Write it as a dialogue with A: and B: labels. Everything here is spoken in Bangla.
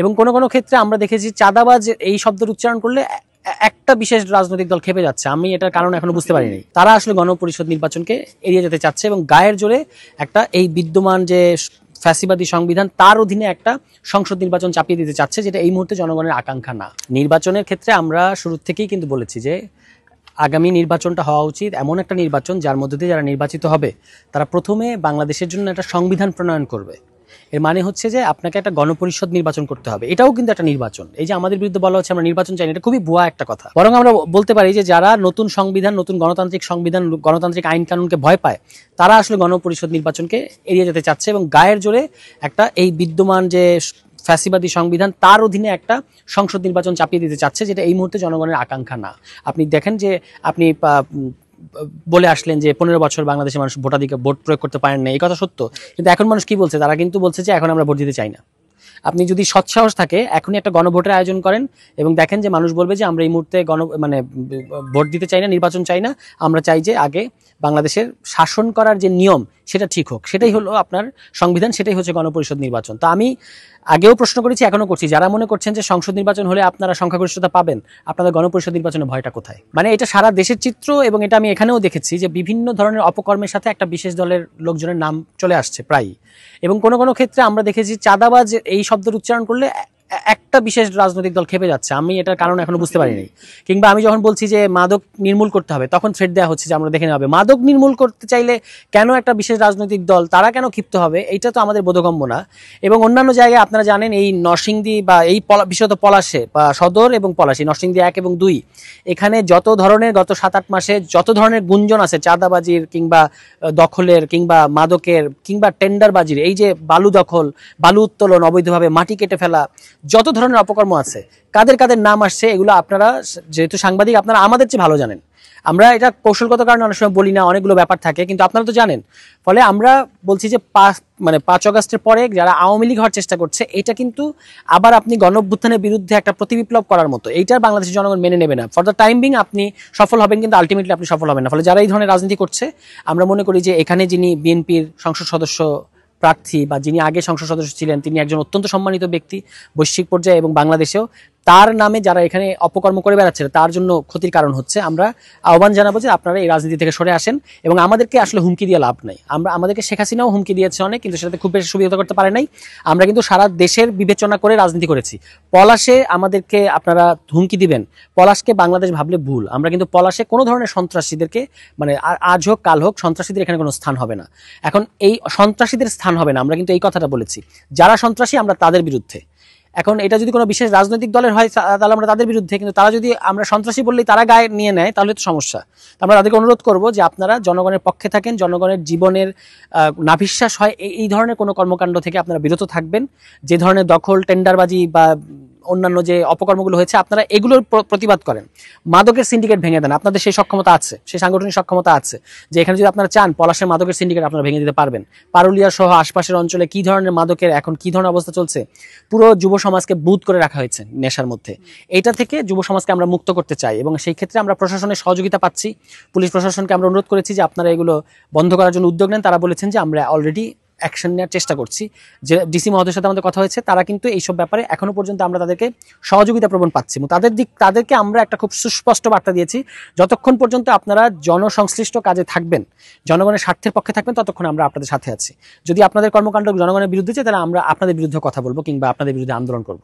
A: এবং কোনো ক্ষেত্রে আমরা দেখেছি চাঁদাবাজ এই শব্দের উচ্চারণ করলে একটা বিশেষ রাজনৈতিক দল খেপে যাচ্ছে। আমি এটার কারণ এখনো বুঝতে পারিনি। তারা আসলে গণপরিষদ নির্বাচনকে এড়িয়ে যেতে চাচ্ছে এবং গায়ের জোরে একটা এই বিদ্যমান যে ফ্যাসিবাদী সংবিধান তার অধীনে একটা সংসদ নির্বাচন চাপিয়ে দিতে চাচ্ছে, যেটা এই মুহূর্তে জনগণের আকাঙ্ক্ষা না। নির্বাচনের ক্ষেত্রে আমরা শুরু থেকেই কিন্তু বলেছি যে আগামী নির্বাচনটা হওয়া উচিত এমন একটা নির্বাচন যার মধ্যে দিয়ে যারা নির্বাচিত হবে তারা প্রথমে বাংলাদেশের জন্য একটা সংবিধান প্রণয়ন করবে। এর মানে হচ্ছে যে আপনাকে একটা গণপরিষদ নির্বাচন করতে হবে, এটাও কিন্তু একটা নির্বাচন। এই যে আমাদের বিরুদ্ধে বলা হচ্ছে আমরা নির্বাচন চাই না, এটা খুবই ভুয়া একটা কথা। বরং আমরা বলতে পারি যে যারা নতুন সংবিধান, নতুন গণতান্ত্রিক সংবিধান, গণতান্ত্রিক আইন কানুনকে ভয় পায় তারা আসলে গণপরিষদ নির্বাচনকে এড়িয়ে যেতে চাচ্ছে এবং গায়ের জোরে একটা এই বিদ্যমান যে ফ্যাসিবাদী সংবিধান তার অধীনে একটা সংসদ নির্বাচন চাপিয়ে দিতে চাচ্ছে, যেটা এই মুহূর্তে জনগণের আকাঙ্ক্ষা না। আপনি দেখেন যে আপনি বলে আসলেন যে 15 বছর বাংলাদেশের মানুষ ভোটাধিকার ভোট প্রয়োগ করতে পারেন না, এই কথা সত্য। কিন্তু এখন মানুষ কি বলছে? তারা কিন্তু বলছে যে এখন আমরা ভোট দিতে চাই না। আপনি যদি সৎসাহস থাকে এখনই একটা গণভোটের আয়োজন করেন এবং দেখেন যে মানুষ বলবে যে আমরা এই মুহূর্তে ভোট দিতে চাই না, নির্বাচন চাই না, আমরা চাই যে আগে বাংলাদেশের শাসন করার যে নিয়ম সেটা ঠিক হোক। সেটাই হলো আপনার সংবিধান, সেটাই হচ্ছে গণপরিষদ নির্বাচন। তো আমি আগেও প্রশ্ন করেছি, এখনো করছি, যারা মনে করছেন যে সংসদ নির্বাচন হলে আপনারা সংখ্যাগরিষ্ঠতা পাবেন, আপনাদের গণপরিষদ নির্বাচনের ভয়টা কোথায়? মানে এটা সারা দেশের চিত্র এবং এটা আমি এখানেও দেখেছি যে বিভিন্ন ধরনের অপকর্মের সাথে একটা বিশেষ দলের লোকজনের নাম চলে আসছে প্রায়ই। এবং কোনো ক্ষেত্রে আমরা দেখেছি চাঁদাবাজ এই শব্দের উচ্চারণ করলে একটা বিশেষ রাজনৈতিক দল খেপে যাচ্ছে। আমি এটার কারণ এখনো বুঝতে পারিনি। কিংবা আমি যখন বলছি যে মাদক নির্মূল করতে হবে তখন থ্রেট দেওয়া হচ্ছে যে আমরা দেখে নেওয়া হবে। মাদক নির্মূল করতে চাইলে কেন একটা বিশেষ রাজনৈতিক দল তারা কেন ক্ষিপ্ত হবে, এটা তো আমাদের বোধগম্য না। এবং অন্যান্য জায়গায় আপনারা জানেন এই নরসিংদী বা এই বিশেষত পলাশে বা সদর এবং পলাশী, নরসিংদী 1 এবং 2, এখানে যত ধরনের গত 7-8 মাসে যত ধরনের গুঞ্জন আছে চাঁদাবাজির কিংবা দখলের কিংবা মাদকের কিংবা টেন্ডারবাজির, এই যে বালু দখল, বালু উত্তোলন, অবৈধভাবে মাটি কেটে ফেলা, যত ধরনের অপকর্ম আছে কাদের কাদের নাম আসছে এগুলো আপনারা যেহেতু সাংবাদিক আপনারা আমাদের চেয়ে ভালো জানেন। আমরা এটা কৌশলগত কারণে অনেক সময় বলি না, অনেকগুলো ব্যাপার থাকে, কিন্তু আপনারা তো জানেন। ফলে আমরা বলছি যে 5 আগস্টের পরে যারা আওয়ামী লীগ হওয়ার চেষ্টা করছে এটা কিন্তু আবার আপনি গণঅভ্যুত্থানের বিরুদ্ধে একটা প্রতিবিপ্লব করার মতো, এইটার বাংলাদেশের জনগণ মেনে নেবে না। ফর দ্য টাইম বিং আপনি সফল হবেন কিন্তু আলটিমেটলি আপনি সফল হবেন না। ফলে যারা এই ধরনের রাজনীতি করছে আমরা মনে করি যে এখানে যিনি বিএনপির সংসদ সদস্য প্রার্থী বা যিনি আগে সংসদ সদস্য ছিলেন তিনি একজন অত্যন্ত সম্মানিত ব্যক্তি বৈশ্বিক পর্যায়ে এবং বাংলাদেশেও, তার নামে যারা এখানে অপকর্ম করে বেড়াচ্ছে তার জন্য ক্ষতির কারণ হচ্ছে। আমরা আহ্বান জানাবো যে আপনারা এই রাজনীতি থেকে সরে আসেন এবং আমাদেরকে আসলে হুমকি দিয়ে লাভ নাই। আমাদেরকে শেখ হাসিনাও হুমকি দিয়েছে অনেক, কিন্তু সেটাতে খুব বেশি সুবিধা করতে পারে নাই। আমরা কিন্তু সারা দেশের বিবেচনা করে রাজনীতি করেছি। পলাশে আমাদেরকে আপনারা হুমকি দিবেন, পলাশকে বাংলাদেশ ভাবলে ভুল। আমরা কিন্তু পলাশে কোনো ধরনের সন্ত্রাসীদেরকে আজ হোক কাল হোক সন্ত্রাসীদের এখানে কোনো স্থান হবে না। এখন এই সন্ত্রাসীদের স্থান হবে না, আমরা কিন্তু এই কথাটা বলেছি। যারা সন্ত্রাসী আমরা তাদের বিরুদ্ধে। এখন এটা যদি কোনো বিশেষ রাজনৈতিক দলের হয় তাহলে আমরা তাদের বিরুদ্ধে, কিন্তু তারা যদি আমরা সন্ত্রাসী বললেই তারা গায়ে নিয়ে নেয় তাহলে তো সমস্যা। আমরা তাদেরকে অনুরোধ করব যে আপনারা জনগণের পক্ষে থাকেন, জনগণের জীবনের নাভিশ্বাস হয় এই ধরনের কোনো কর্মকাণ্ড থেকে আপনারা বিরত থাকবেন। যে ধরনের দখল, টেন্ডারবাজি বা অন্যান্য যে অপকর্মগুলো হয়েছে আপনারা এগুলোর প্রতিবাদ করেন। মাদকের সিন্ডিকেট ভেঙে দেন, আপনাদের সেই সক্ষমতা আছে, সেই সাংগঠনিক সক্ষমতা আছে যে এখানে যদি আপনারা চান পলাশের মাদকের সিন্ডিকেট আপনারা ভেঙে দিতে পারবেন। পারুলিয়া সহ আশপাশের অঞ্চলে কি ধরনের মাদকের এখন কি ধরনের অবস্থা চলছে, পুরো যুব সমাজকে বুঁদ করে রাখা হয়েছে নেশার মধ্যে। এটা থেকে যুব সমাজকে আমরা মুক্ত করতে চাই এবং সেই ক্ষেত্রে আমরা প্রশাসনের সহযোগিতা পাচ্ছি। পুলিশ প্রশাসনকে আমরা অনুরোধ করেছি যে আপনারা এগুলো বন্ধ করার জন্য উদ্যোগ নেন। তারা বলেছেন যে আমরা অলরেডি অ্যাকশন নেওয়ার চেষ্টা করছি। যে ডিসি মহোদয়ের সাথে আমাদের কথা হয়েছে, তারা কিন্তু এইসব ব্যাপারে এখনো পর্যন্ত আমরা তাদেরকে সহযোগিতা প্রবণ পাচ্ছি এবং তাদেরকে আমরা একটা খুব সুস্পষ্ট বার্তা দিয়েছি, যতক্ষণ পর্যন্ত আপনারা জনসংশ্লিষ্ট কাজে থাকবেন, জনগণের স্বার্থের পক্ষে থাকবেন, ততক্ষণ আমরা আপনাদের সাথে আছি। যদি আপনাদের কর্মকাণ্ড জনগণের বিরুদ্ধে যায় তাহলে আমরা আপনাদের বিরুদ্ধে কথা বলবো কিংবা আপনাদের বিরুদ্ধে আন্দোলন করবো।